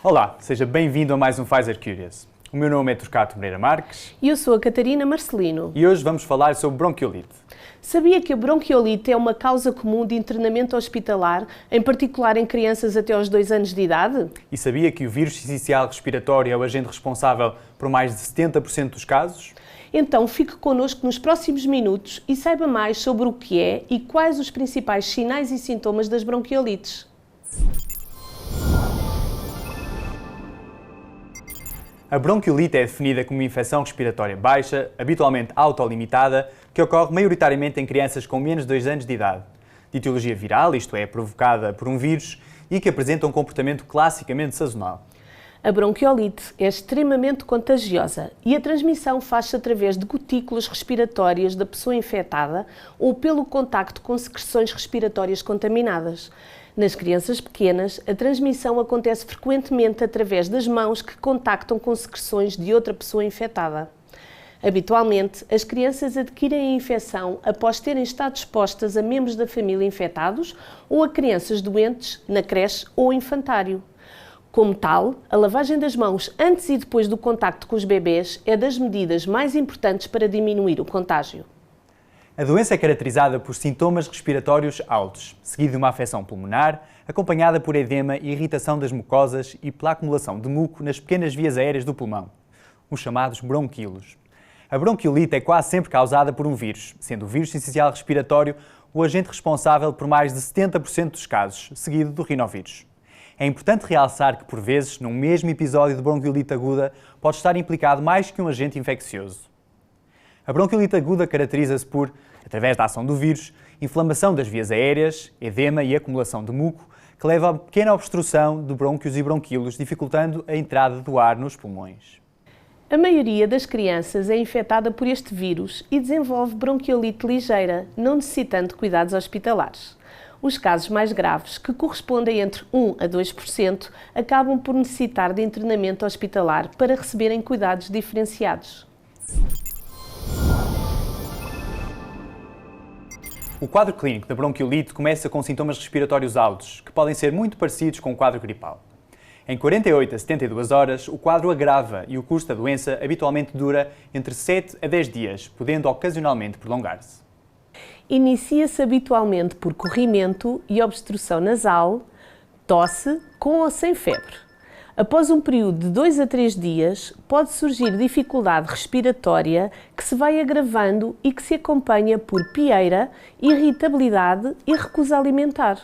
Olá, seja bem-vindo a mais um Pfizer Curious. O meu nome é Torquato Moreira Marques. E eu sou a Catarina Marcelino. E hoje vamos falar sobre bronquiolite. Sabia que a bronquiolite é uma causa comum de internamento hospitalar, em particular em crianças até aos 2 anos de idade? E sabia que o vírus sincicial respiratório é o agente responsável por mais de 70% dos casos? Então fique connosco nos próximos minutos e saiba mais sobre o que é e quais os principais sinais e sintomas das bronquiolites. A bronquiolite é definida como uma infecção respiratória baixa, habitualmente autolimitada, que ocorre maioritariamente em crianças com menos de 2 anos de idade, de etiologia viral, isto é, provocada por um vírus, e que apresenta um comportamento classicamente sazonal. A bronquiolite é extremamente contagiosa e a transmissão faz-se através de gotículas respiratórias da pessoa infectada ou pelo contacto com secreções respiratórias contaminadas. Nas crianças pequenas, a transmissão acontece frequentemente através das mãos que contactam com secreções de outra pessoa infectada. Habitualmente, as crianças adquirem a infecção após terem estado expostas a membros da família infectados ou a crianças doentes na creche ou infantário. Como tal, a lavagem das mãos antes e depois do contacto com os bebês é das medidas mais importantes para diminuir o contágio. A doença é caracterizada por sintomas respiratórios altos, seguido de uma afecção pulmonar, acompanhada por edema e irritação das mucosas e pela acumulação de muco nas pequenas vias aéreas do pulmão, os chamados bronquíolos. A bronquiolite é quase sempre causada por um vírus, sendo o vírus sincicial respiratório o agente responsável por mais de 70% dos casos, seguido do rinovírus. É importante realçar que, por vezes, num mesmo episódio de bronquiolite aguda, pode estar implicado mais que um agente infeccioso. A bronquiolite aguda caracteriza-se por, através da ação do vírus, inflamação das vias aéreas, edema e acumulação de muco, que leva a pequena obstrução de brônquios e bronquíolos, dificultando a entrada do ar nos pulmões. A maioria das crianças é infectada por este vírus e desenvolve bronquiolite ligeira, não necessitando de cuidados hospitalares. Os casos mais graves, que correspondem entre 1 a 2%, acabam por necessitar de internamento hospitalar para receberem cuidados diferenciados. O quadro clínico da bronquiolite começa com sintomas respiratórios altos, que podem ser muito parecidos com o quadro gripal. Em 48 a 72 horas, o quadro agrava e o curso da doença habitualmente dura entre 7 a 10 dias, podendo ocasionalmente prolongar-se. Inicia-se habitualmente por corrimento e obstrução nasal, tosse, com ou sem febre. Após um período de 2 a 3 dias, pode surgir dificuldade respiratória que se vai agravando e que se acompanha por pieira, irritabilidade e recusa alimentar.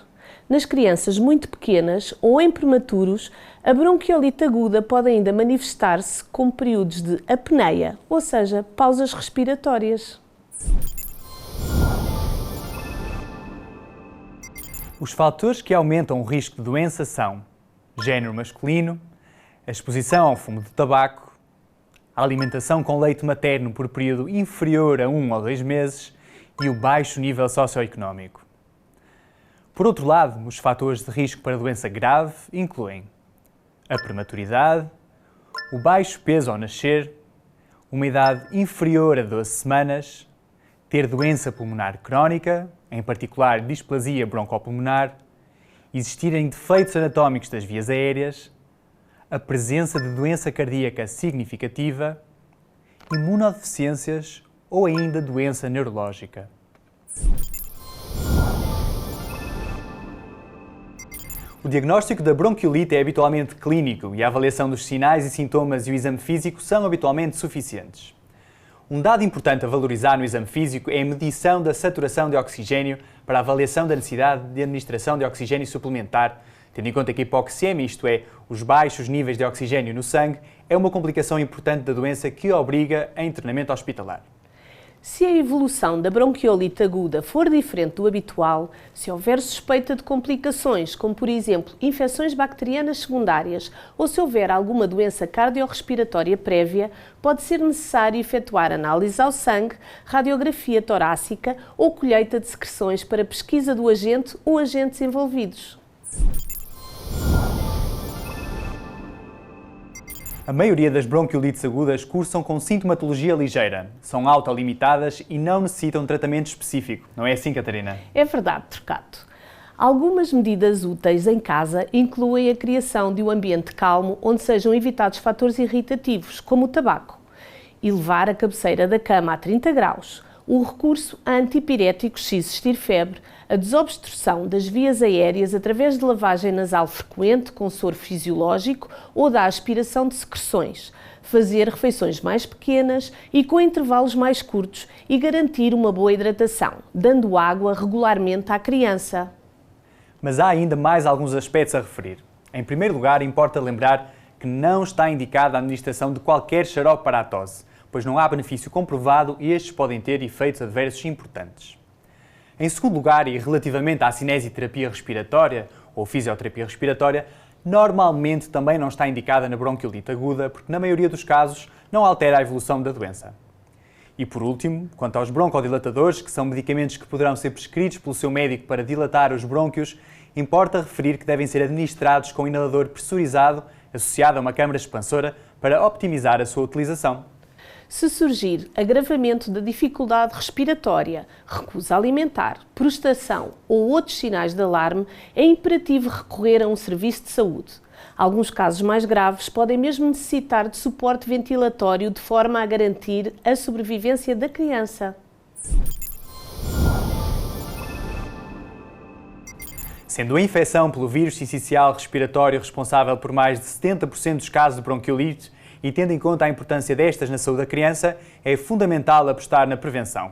Nas crianças muito pequenas ou em prematuros, a bronquiolite aguda pode ainda manifestar-se com períodos de apneia, ou seja, pausas respiratórias. Os fatores que aumentam o risco de doença são género masculino, a exposição ao fumo de tabaco, a alimentação com leite materno por período inferior a 1 ou 2 meses e o baixo nível socioeconómico. Por outro lado, os fatores de risco para doença grave incluem a prematuridade, o baixo peso ao nascer, uma idade inferior a 12 semanas, ter doença pulmonar crónica, em particular displasia broncopulmonar, existirem defeitos anatómicos das vias aéreas, a presença de doença cardíaca significativa, imunodeficiências ou ainda doença neurológica. O diagnóstico da bronquiolite é habitualmente clínico e a avaliação dos sinais e sintomas e o exame físico são habitualmente suficientes. Um dado importante a valorizar no exame físico é a medição da saturação de oxigênio para a avaliação da necessidade de administração de oxigênio suplementar, tendo em conta que a hipoxemia, isto é, os baixos níveis de oxigênio no sangue, é uma complicação importante da doença que obriga a internamento hospitalar. Se a evolução da bronquiolite aguda for diferente do habitual, se houver suspeita de complicações, como por exemplo infecções bacterianas secundárias ou se houver alguma doença cardiorrespiratória prévia, pode ser necessário efetuar análise ao sangue, radiografia torácica ou colheita de secreções para pesquisa do agente ou agentes envolvidos. A maioria das bronquiolites agudas cursam com sintomatologia ligeira, são autolimitadas e não necessitam de tratamento específico. Não é assim, Catarina? É verdade, Torquato. Algumas medidas úteis em casa incluem a criação de um ambiente calmo onde sejam evitados fatores irritativos, como o tabaco, elevar a cabeceira da cama a 30 graus, o recurso a antipiréticos se existir febre, a desobstrução das vias aéreas através de lavagem nasal frequente com soro fisiológico ou da aspiração de secreções, fazer refeições mais pequenas e com intervalos mais curtos e garantir uma boa hidratação, dando água regularmente à criança. Mas há ainda mais alguns aspectos a referir. Em primeiro lugar, importa lembrar que não está indicada a administração de qualquer xarope para a tosse, pois não há benefício comprovado e estes podem ter efeitos adversos importantes. Em segundo lugar, e relativamente à cinesioterapia respiratória ou fisioterapia respiratória, normalmente também não está indicada na bronquiolite aguda, porque na maioria dos casos não altera a evolução da doença. E por último, quanto aos broncodilatadores, que são medicamentos que poderão ser prescritos pelo seu médico para dilatar os brônquios, importa referir que devem ser administrados com um inalador pressurizado associado a uma câmara expansora para optimizar a sua utilização. Se surgir agravamento da dificuldade respiratória, recusa alimentar, prostração ou outros sinais de alarme, é imperativo recorrer a um serviço de saúde. Alguns casos mais graves podem mesmo necessitar de suporte ventilatório de forma a garantir a sobrevivência da criança. Sendo a infecção pelo vírus sincicial respiratório responsável por mais de 70% dos casos de bronquiolite e tendo em conta a importância destas na saúde da criança, é fundamental apostar na prevenção.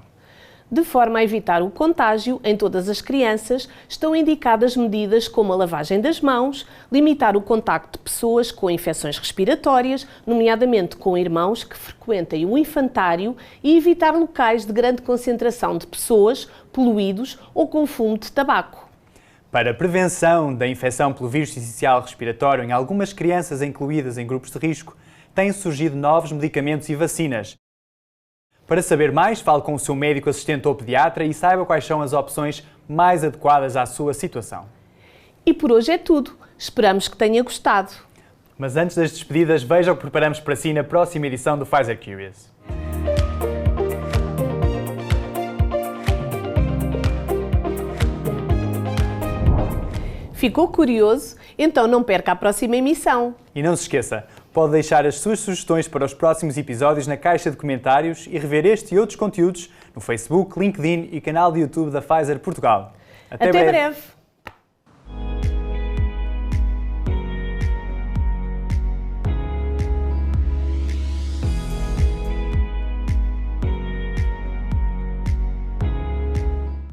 De forma a evitar o contágio em todas as crianças, estão indicadas medidas como a lavagem das mãos, limitar o contacto de pessoas com infecções respiratórias, nomeadamente com irmãos que frequentem o infantário, e evitar locais de grande concentração de pessoas, poluídos ou com fumo de tabaco. Para a prevenção da infecção pelo vírus sincicial respiratório em algumas crianças incluídas em grupos de risco, têm surgido novos medicamentos e vacinas. Para saber mais, fale com o seu médico assistente ou pediatra e saiba quais são as opções mais adequadas à sua situação. E por hoje é tudo. Esperamos que tenha gostado. Mas antes das despedidas, veja o que preparamos para si na próxima edição do Pfizer Curious. Ficou curioso? Então não perca a próxima emissão. E não se esqueça, pode deixar as suas sugestões para os próximos episódios na caixa de comentários e rever este e outros conteúdos no Facebook, LinkedIn e canal de YouTube da Pfizer Portugal. Até breve!